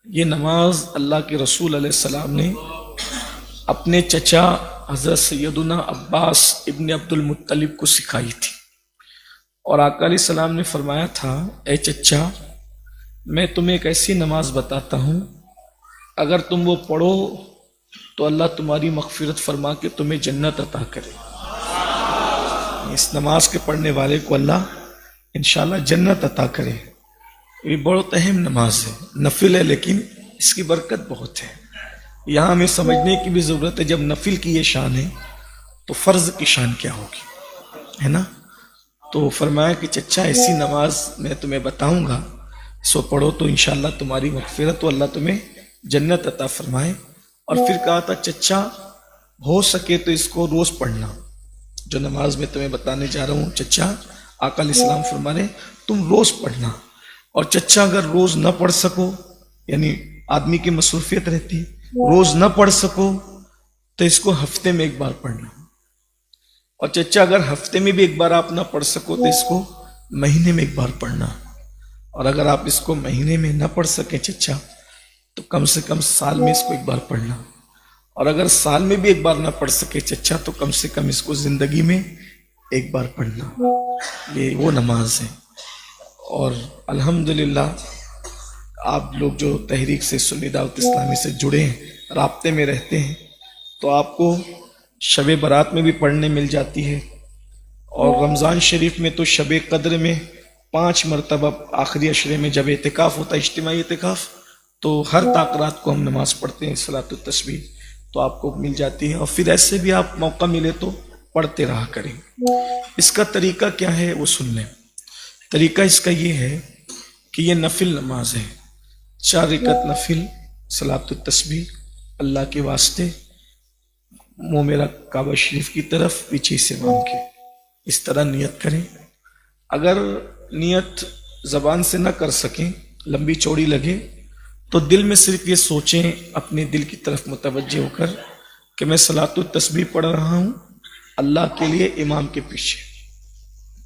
یہ نماز اللہ کے رسول علیہ السلام نے اپنے چچا حضرت سیدنا عباس ابن عبد المطلب کو سکھائی تھی، اور آقا علیہ السلام نے فرمایا تھا، اے چچا میں تمہیں ایک ایسی نماز بتاتا ہوں، اگر تم وہ پڑھو تو اللہ تمہاری مغفرت فرما کے تمہیں جنت عطا کرے۔ اس نماز کے پڑھنے والے کو اللہ انشاءاللہ جنت عطا کرے۔ یہ بہت اہم نماز ہے، نفل ہے لیکن اس کی برکت بہت ہے۔ یہاں ہمیں سمجھنے کی بھی ضرورت ہے، جب نفل کی یہ شان ہے تو فرض کی شان کیا ہوگی، ہے نا؟ تو فرمایا کہ چچا ایسی نماز میں تمہیں بتاؤں گا، سو پڑھو تو انشاءاللہ تمہاری مغفرت تو اللہ تمہیں جنت عطا فرمائے۔ اور پھر کہا تھا چچا ہو سکے تو اس کو روز پڑھنا، جو نماز میں تمہیں بتانے جا رہا ہوں چچا، آقا علیہ السلام فرما رہے تم روز پڑھنا، اور چچا اگر روز نہ پڑھ سکو، یعنی آدمی کی مصروفیت رہتی ہے، روز نہ پڑھ سکو تو اس کو ہفتے میں ایک بار پڑھنا، اور چچا اگر ہفتے میں بھی ایک بار آپ نہ پڑھ سکو تو اس کو مہینے میں ایک بار پڑھنا، اور اگر آپ اس کو مہینے میں نہ پڑھ سکیں چچا تو کم سے کم سال میں اس کو ایک بار پڑھنا، اور اگر سال میں بھی ایک بار نہ پڑھ سکے چچا تو کم سے کم اس کو زندگی میں ایک بار پڑھنا۔ یہ وہ نماز ہے۔ اور الحمدللہ آپ لوگ جو تحریک سے سنی دعوت اسلامی سے جڑے ہیں، رابطے میں رہتے ہیں، تو آپ کو شب برات میں بھی پڑھنے مل جاتی ہے، اور رمضان شریف میں تو شب قدر میں 5 مرتبہ آخری عشرے میں جب اعتکاف ہوتا ہے، اجتماعی اعتکاف، تو ہر رات کو ہم نماز پڑھتے ہیں صلاۃ التسبیح، تو آپ کو مل جاتی ہے۔ اور پھر ایسے بھی آپ موقع ملے تو پڑھتے رہا کریں۔ اس کا طریقہ کیا ہے وہ سن لیں۔ طریقہ اس کا یہ ہے کہ یہ نفل نماز ہے، 4 رکعت نفل صلاۃ التسبیح، اللہ کے واسطے منہ میرا کعبہ شریف کی طرف، پیچھے سے امام کے، اس طرح نیت کریں۔ اگر نیت زبان سے نہ کر سکیں، لمبی چوڑی لگے، تو دل میں صرف یہ سوچیں، اپنے دل کی طرف متوجہ ہو کر کہ میں صلاۃ التسبیح پڑھ رہا ہوں اللہ کے لیے امام کے پیچھے،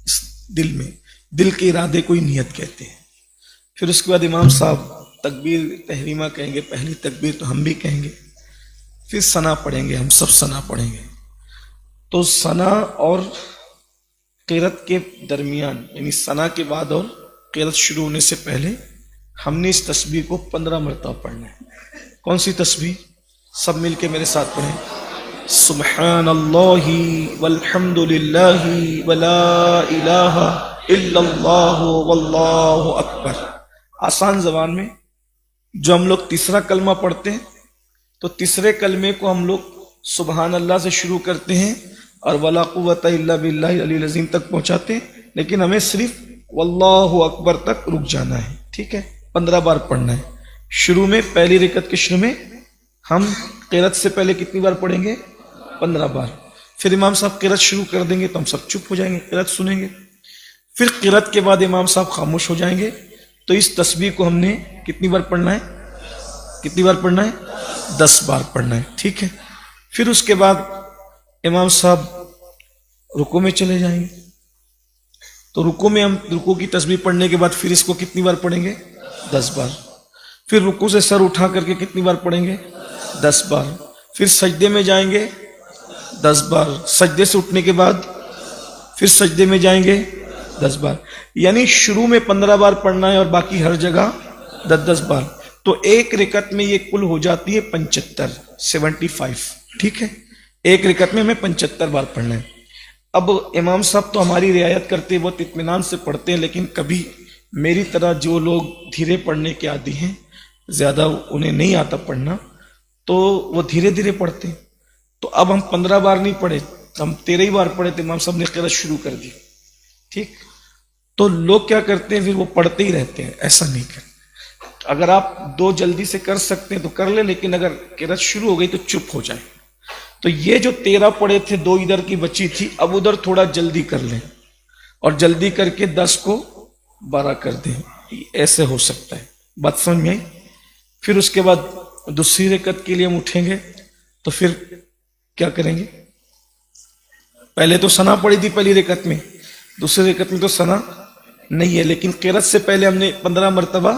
اس دل میں، دل کے ارادے کو ہی نیت کہتے ہیں۔ پھر اس کے بعد امام صاحب تکبیر تحریمہ کہیں گے، پہلی تکبیر تو ہم بھی کہیں گے، پھر ثنا پڑھیں گے، ہم سب ثنا پڑھیں گے۔ تو ثنا اور قرأت کے درمیان، یعنی ثنا کے بعد اور قرأت شروع ہونے سے پہلے ہم نے اس تسبیح کو 15 مرتبہ پڑھنا ہے۔ کون سی تسبیح؟ سب مل کے میرے ساتھ پڑھیں، سبحان اللہ والحمد للہ ولا الہ الا اللہ واللہ اکبر۔ آسان زبان میں جو ہم لوگ تیسرا کلمہ پڑھتے ہیں تو تیسرے کلمے کو ہم لوگ سبحان اللہ سے شروع کرتے ہیں اور ولا قوت الا باللہ العلی العظیم تک پہنچاتے ہیں، لیکن ہمیں صرف واللہ اکبر تک رک جانا ہے، ٹھیک ہے؟ 15 بار پڑھنا ہے۔ شروع میں پہلی رکعت کے شروع میں ہم قرأت سے پہلے کتنی بار پڑھیں گے؟ 15 بار۔ پھر امام صاحب قرأت شروع کر دیں گے تو ہم سب چپ ہو جائیں گے، قرأت سنیں گے۔ پھر قرأت کے بعد امام صاحب خاموش ہو جائیں گے، تو اس تسبیح کو ہم نے کتنی بار پڑھنا ہے؟ کتنی بار پڑھنا ہے؟ 10 بار پڑھنا ہے، ٹھیک ہے؟ پھر اس کے بعد امام صاحب رکوع میں چلے جائیں گے، تو رکوع میں ہم رکوع کی تسبیح پڑھنے کے بعد پھر اس کو کتنی بار پڑھیں گے؟ 10 بار۔ پھر رکوع سے سر اٹھا کر کے کتنی بار پڑھیں گے؟ 10 بار۔ پھر سجدے میں جائیں گے 10 بار، سجدے سے اٹھنے کے بعد پھر سجدے میں جائیں گے 10 بار، یعنی شروع میں 15 بار پڑھنا ہے اور باقی ہر جگہ 10 بار۔ تو ایک رکعت میں یہ کل ہو جاتی ہے 75، ٹھیک ہے؟ ایک رکعت میں ہمیں 75 بار پڑھنا ہے۔ اب امام صاحب تو ہماری رعایت کرتے، بہت اطمینان سے پڑھتے ہیں، لیکن کبھی میری طرح جو لوگ دھیرے پڑھنے کے عادی ہیں، زیادہ انہیں نہیں آتا پڑھنا، تو وہ دھیرے دھیرے پڑھتے ہیں۔ تو اب ہم 15 بار نہیں پڑھے، ہم 13 ہی بار پڑھے، تو امام صاحب نے قرأت شروع کر دی، ٹھیک؟ تو لوگ کیا کرتے ہیں، پھر وہ پڑھتے ہی رہتے ہیں، ایسا نہیں کرتے۔ اگر آپ 2 جلدی سے کر سکتے ہیں تو کر لیں، لیکن اگر قرأت شروع ہو گئی تو چپ ہو جائیں۔ تو یہ جو 13 پڑھے تھے، 2 ادھر کی بچی تھی، اب ادھر تھوڑا جلدی کر لیں، اور جلدی کر کے 10 کو 12 کر دیں، ایسے ہو سکتا ہے۔ بات سمجھ میں آئی؟ پھر اس کے بعد دوسری رکعت کے لیے ہم اٹھیں گے، تو پھر کیا کریں گے؟ پہلے تو ثنا پڑھی تھی پہلی رکعت میں، دوسری رکعت میں تو ثنا نہیں ہے، لیکن قرأت سے پہلے ہم نے 15 مرتبہ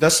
10